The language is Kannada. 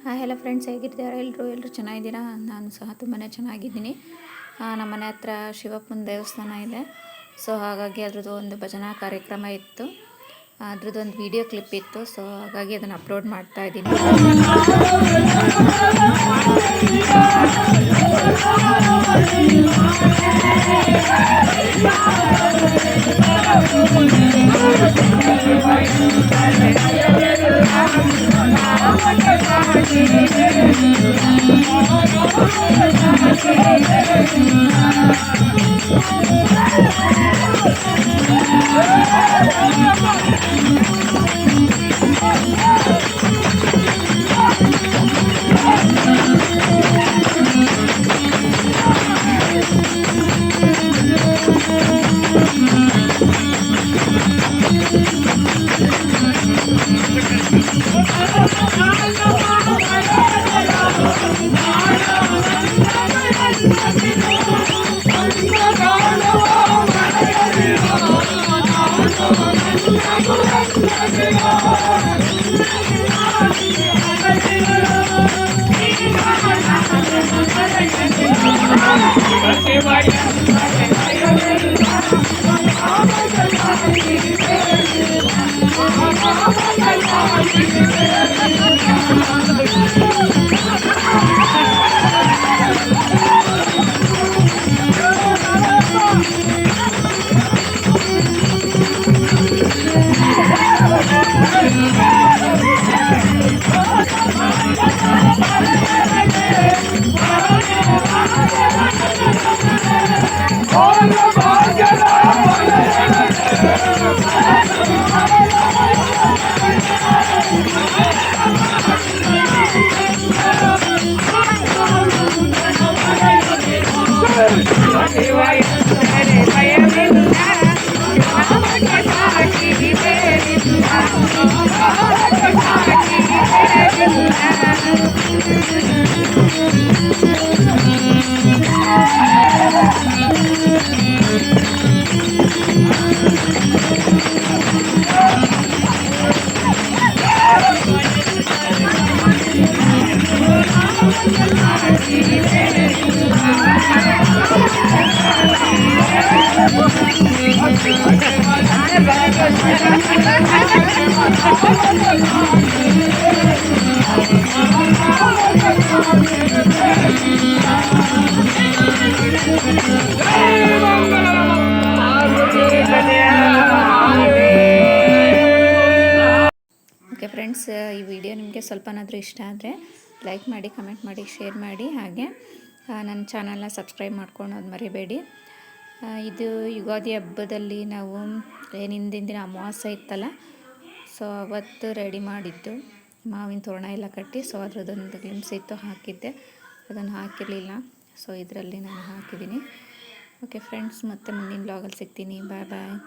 ಹಾಯ್ ಹಲೋ ಫ್ರೆಂಡ್ಸ್, ಹೇಗಿದ್ದಾರೆ ಎಲ್ಲರೂ ಚೆನ್ನಾಗಿದ್ದೀರಾ? ನಾನು ಸಹ ತುಂಬಾ ಚೆನ್ನಾಗಿದ್ದೀನಿ. ನಮ್ಮ ಮನೆ ಹತ್ರ ಶಿವಪ್ಪನ ದೇವಸ್ಥಾನ ಇದೆ. ಸೊ ಹಾಗಾಗಿ ಅದ್ರದ್ದು ಒಂದು ಭಜನಾ ಕಾರ್ಯಕ್ರಮ ಇತ್ತು. ಅದ್ರದ್ದು ಒಂದು ವಿಡಿಯೋ ಕ್ಲಿಪ್ ಇತ್ತು. ಸೊ ಹಾಗಾಗಿ ಅದನ್ನು ಅಪ್ಲೋಡ್ ಮಾಡ್ತಾ ಇದ್ದೀನಿ. ಓಕೆ ಫ್ರೆಂಡ್ಸ್, ಈ ವಿಡಿಯೋ ನಿಮಗೆ ಸ್ವಲ್ಪನಾದರೂ ಇಷ್ಟ ಆದರೆ ಲೈಕ್ ಮಾಡಿ, ಕಮೆಂಟ್ ಮಾಡಿ, ಶೇರ್ ಮಾಡಿ. ಹಾಗೆ ನನ್ನ ಚಾನಲ್ನ ಸಬ್ಸ್ಕ್ರೈಬ್ ಮಾಡ್ಕೊಳ್ಳೋದು ಮರಿಬೇಡಿ. ಇದು ಯುಗಾದಿ ಹಬ್ಬದಲ್ಲಿ ನಾವು ಹಿಂದಿನ ದಿನ ಅಮಾವಾಸ್ಯೆ ಇತ್ತಲ್ಲ, ಸೊ ಅವತ್ತು ರೆಡಿ ಮಾಡಿದ್ದು ಮಾವಿನ ತೋರಣ ಎಲ್ಲ ಕಟ್ಟಿ. ಸೊ ಅದರದ್ದೊಂದು ಗ್ಲಿಮ್ಸ್ ಇತ್ತು, ಹಾಕಿದ್ದೆ. ಅದನ್ನು ಹಾಕಿರಲಿಲ್ಲ, ಸೊ ಇದರಲ್ಲಿ ನಾನು ಹಾಕಿದ್ದೀನಿ. ಓಕೆ ಫ್ರೆಂಡ್ಸ್, ಮತ್ತೆ ಮುಂದಿನ ಬ್ಲಾಗಲ್ಲಿ ಸಿಗ್ತೀನಿ. ಬಾಯ್ ಬಾಯ್.